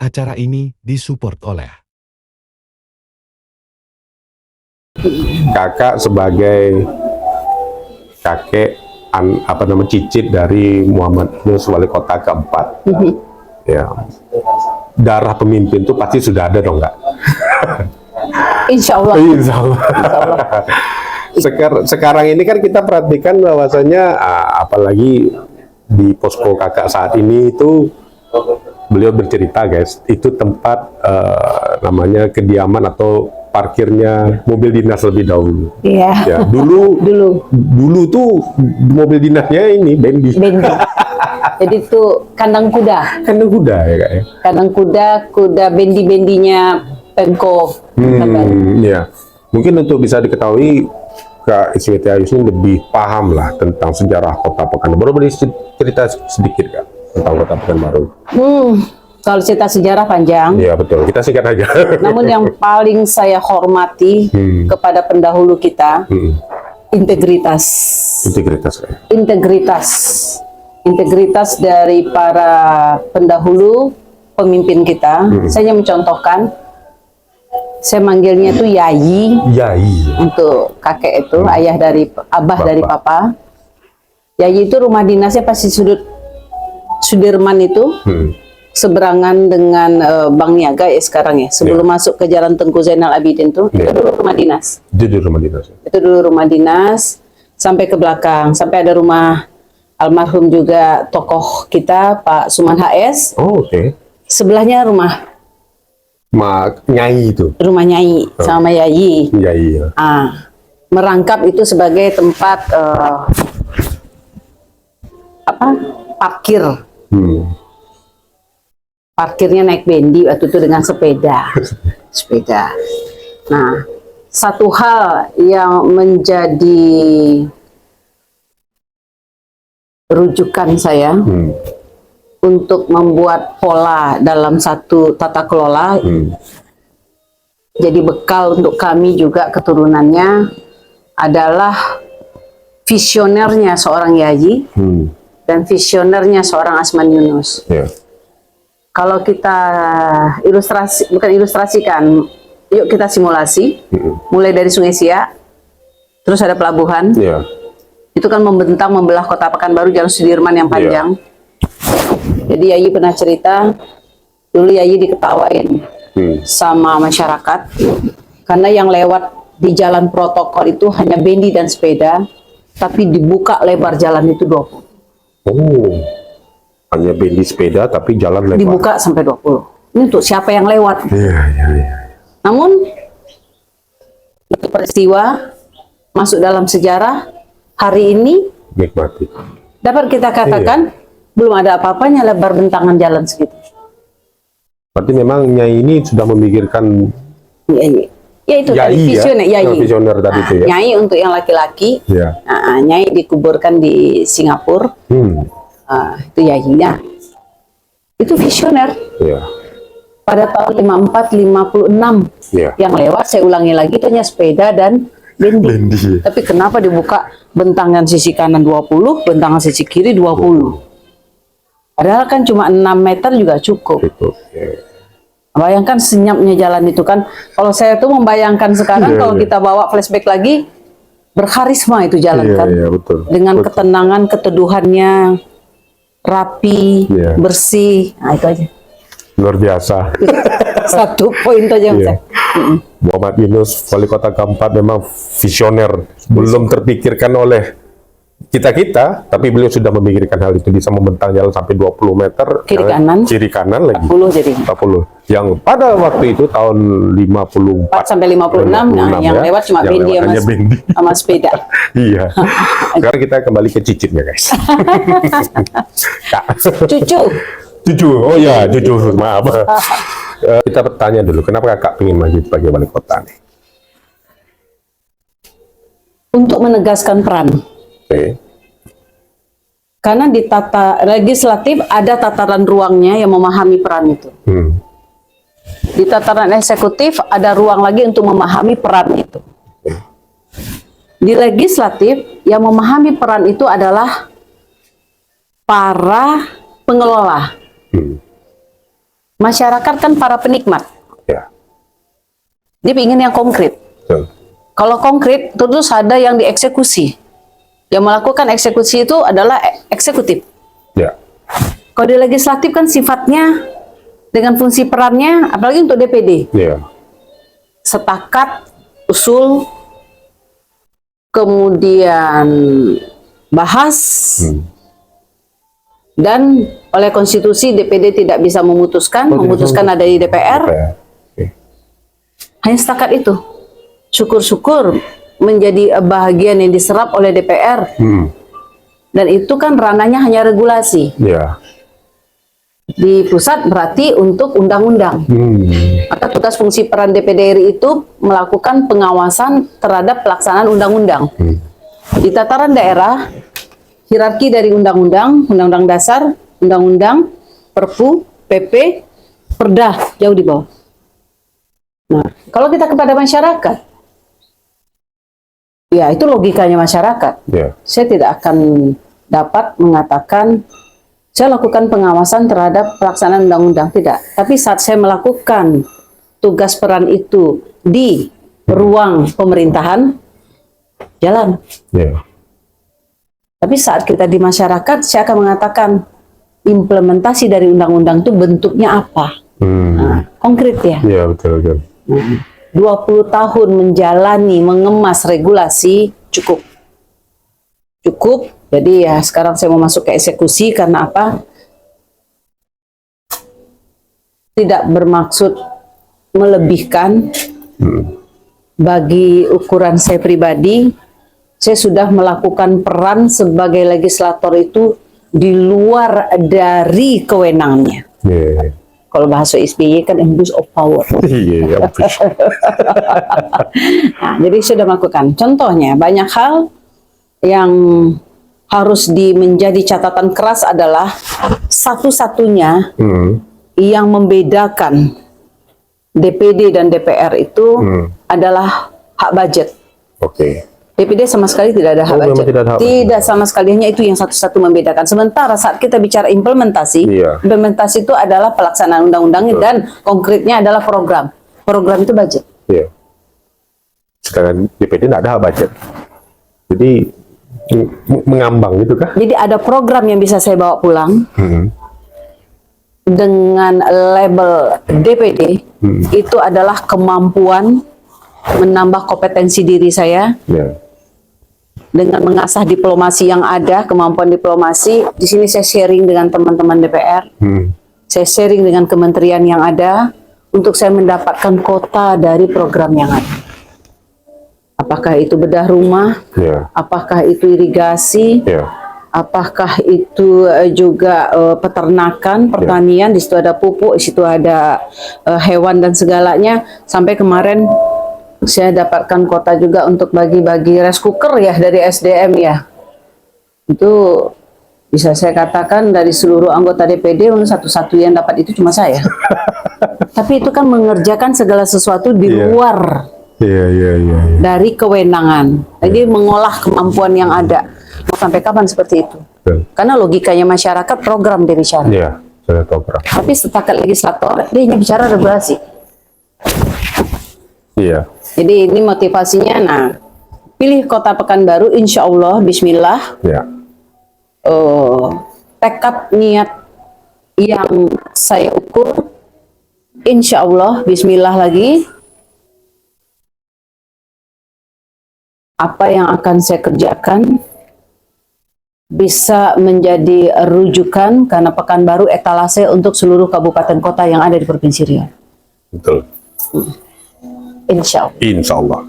Acara ini disupport oleh kakak sebagai kakek cicit dari Muhammad Yunus wali kota keempat. Ya, darah pemimpin itu pasti sudah ada dong, Kak? Insya Allah. Insya Allah. Sekarang ini kan kita perhatikan bahwasanya apalagi di posko kakak saat ini itu beliau bercerita, guys, itu tempat namanya kediaman atau parkirnya mobil dinas lebih dahulu. Iya. Ya, dulu tuh mobil dinasnya ini Bendi. Jadi itu kandang kuda. Kandang kuda ya, Kak ya. Kandang kuda bendi-bendinya Pemkov. Ya. Mungkin untuk bisa diketahui Kak Isweti Ayus ini lebih paham lah tentang sejarah Kota Pekanbaru. Boleh cerita sedikit, Kak, tentang Kota Pekanbaru? Kalau cerita sejarah panjang. Iya, betul. Kita singkat aja. Namun yang paling saya hormati kepada pendahulu kita, integritas. Integritas dari para pendahulu pemimpin kita. Saya mencontohkan, saya manggilnya itu Yayi. Untuk kakek itu, ayah dari abah dari papa. Yayi itu rumah dinasnya pasti sudut Sudirman itu. Seberangan dengan Bank Niaga ya sekarang ya. Sebelum masuk ke Jalan Tengku Zainal Abidin itu dulu rumah dinas. Itu dulu rumah dinas sampai ke belakang, sampai ada rumah almarhum juga tokoh kita Pak Suman HS. Oh, oke. Sebelahnya rumah Nyai itu. Rumah Nyai sama Yayi. Nyai. Ya. Merangkap itu sebagai tempat parkir. Parkirnya naik bendi waktu itu dengan sepeda. Nah, satu hal yang menjadi rujukan saya untuk membuat pola dalam satu tata kelola, jadi bekal untuk kami juga keturunannya adalah visionernya seorang Yayi dan visionernya seorang Asman Yunus. Kalau kita ilustrasikan, yuk kita simulasi, mulai dari Sungai Siak, terus ada pelabuhan, itu kan membentang membelah Kota Pekanbaru, Jalan Sudirman yang panjang. Jadi Yayi pernah cerita, dulu Yayi diketawain sama masyarakat, karena yang lewat di jalan protokol itu hanya bendi dan sepeda, tapi dibuka lebar jalan itu 20. Hanya bendi sepeda tapi jalan lebar. Dibuka sampai 20. Ini untuk siapa yang lewat. Namun itu peristiwa masuk dalam sejarah hari ini. Nikmati. Dapat kita katakan belum ada apa-apanya lebar bentangan jalan segitu. Berarti memang Nyai ini sudah memikirkan. Ya itu tadi visioner Yayi. Visioner tadi itu ya. Nyai untuk yang laki-laki. Nyai dikuburkan di Singapura. Itu Yayinya. Itu visioner. Pada tahun 54-56 yang lewat, saya ulangi lagi, itu hanya sepeda dan bendi. Tapi kenapa dibuka bentangan sisi kanan 20, bentangan sisi kiri 20? Padahal kan cuma 6 meter juga cukup. Bayangkan senyapnya jalan itu kan. Kalau saya tuh membayangkan sekarang, kalau kita bawa flashback lagi, berkarisma itu jalan kan. Dengan ketenangan, keteduhannya, rapi, bersih. Nah, itu aja. Luar biasa. Satu poin aja. Muhammad Yunus wali kota keempat memang visioner. Belum terpikirkan oleh kita, tapi beliau sudah memikirkan hal itu, bisa membentang jalan sampai 20 meter kiri kanan lagi 40 jadi 40, yang pada waktu itu tahun 54 sampai 56, nah yang lewat cuma bendi sama sepeda. Iya. Sekarang kita kembali ke cicitnya, guys. Cucu, oh ya, cucu, maaf. Kita bertanya dulu, kenapa kakak ingin maju sebagai wali kota nih? Untuk menegaskan peran. Karena di tata legislatif ada tataran ruangnya yang memahami peran itu. Di tataran eksekutif ada ruang lagi untuk memahami peran itu. Di legislatif yang memahami peran itu adalah para pengelola. Masyarakat kan para penikmat. Ya. Dia ingin yang konkret. Betul. Kalau konkret, terus ada yang dieksekusi. Yang melakukan eksekusi itu adalah eksekutif. Ya. Kalau di legislatif kan sifatnya dengan fungsi perannya, apalagi untuk DPD. Ya. Sepakat, usul, kemudian bahas, dan oleh konstitusi DPD tidak bisa memutuskan, memutuskan ada di DPR. Oke. Hanya setakat itu. Syukur-syukur menjadi bahagian yang diserap oleh DPR. Dan itu kan ranahnya hanya regulasi. Ya. Di pusat berarti untuk undang-undang. Maka tugas fungsi peran DPD RI itu melakukan pengawasan terhadap pelaksanaan undang-undang. Di tataran daerah, hierarki dari undang-undang, undang-undang dasar, undang-undang, perpu, PP, perda jauh di bawah. Nah, kalau kita kepada masyarakat, ya itu logikanya masyarakat. Ya. Saya tidak akan dapat mengatakan saya lakukan pengawasan terhadap pelaksanaan undang-undang, tidak. Tapi saat saya melakukan tugas peran itu di ruang pemerintahan, jalan. Ya. Tapi saat kita di masyarakat, saya akan mengatakan implementasi dari undang-undang itu bentuknya apa? Nah, konkret ya. Ya, betul, betul. 20 tahun menjalani, mengemas regulasi, cukup. Cukup. Jadi ya sekarang saya mau masuk ke eksekusi karena apa? Tidak bermaksud melebihkan. Bagi ukuran saya pribadi, saya sudah melakukan peran sebagai legislator itu di luar dari kewenangannya. Yeah. Kalau bahasa SBY kan abuse of power. Iya, Nah, jadi sudah melakukan. Contohnya banyak hal yang harus menjadi catatan keras adalah satu-satunya yang membedakan DPD dan DPR itu adalah hak budget. Oke. DPD sama sekali tidak ada hak memang budget. tidak ada hak Tidak sama sekali, hanya itu yang satu-satu membedakan. Sementara saat kita bicara implementasi, Iya. implementasi itu adalah pelaksanaan undang-undangnya dan konkretnya adalah program. Program itu budget. Iya. Sedangkan DPD tidak ada hak budget. Jadi mengambang gitu kah? Jadi ada program yang bisa saya bawa pulang dengan label DPD, itu adalah kemampuan menambah kompetensi diri saya Ya. dengan mengasah diplomasi yang ada, kemampuan diplomasi. Di sini saya sharing dengan teman-teman DPR, saya sharing dengan kementerian yang ada untuk saya mendapatkan kota dari program yang ada. Apakah itu bedah rumah, Ya. apakah itu irigasi, Ya. apakah itu juga peternakan, pertanian, di situ ada pupuk, di situ ada hewan dan segalanya. Sampai kemarin saya dapatkan kota juga untuk bagi-bagi rice cooker ya dari SDM ya. Itu bisa saya katakan dari seluruh anggota DPD satu-satu yang dapat itu cuma saya. Tapi itu kan mengerjakan segala sesuatu di luar Iya. dari kewenangan. Jadi mengolah kemampuan yang ada. Mau sampai kapan seperti itu? Betul. Karena logikanya masyarakat program dia bicara. Iya, sudah program. Tapi setakat legislator dia hanya bicara regulasi. Iya. Jadi ini motivasinya. Nah, pilih Kota Pekanbaru, insya Allah, Bismillah. Ya. Tekad niat yang saya ukur, insya Allah, Bismillah lagi. Apa yang akan saya kerjakan bisa menjadi rujukan karena Pekanbaru etalase untuk seluruh kabupaten kota yang ada di Provinsi Riau. Betul. Insya Allah. Insya Allah.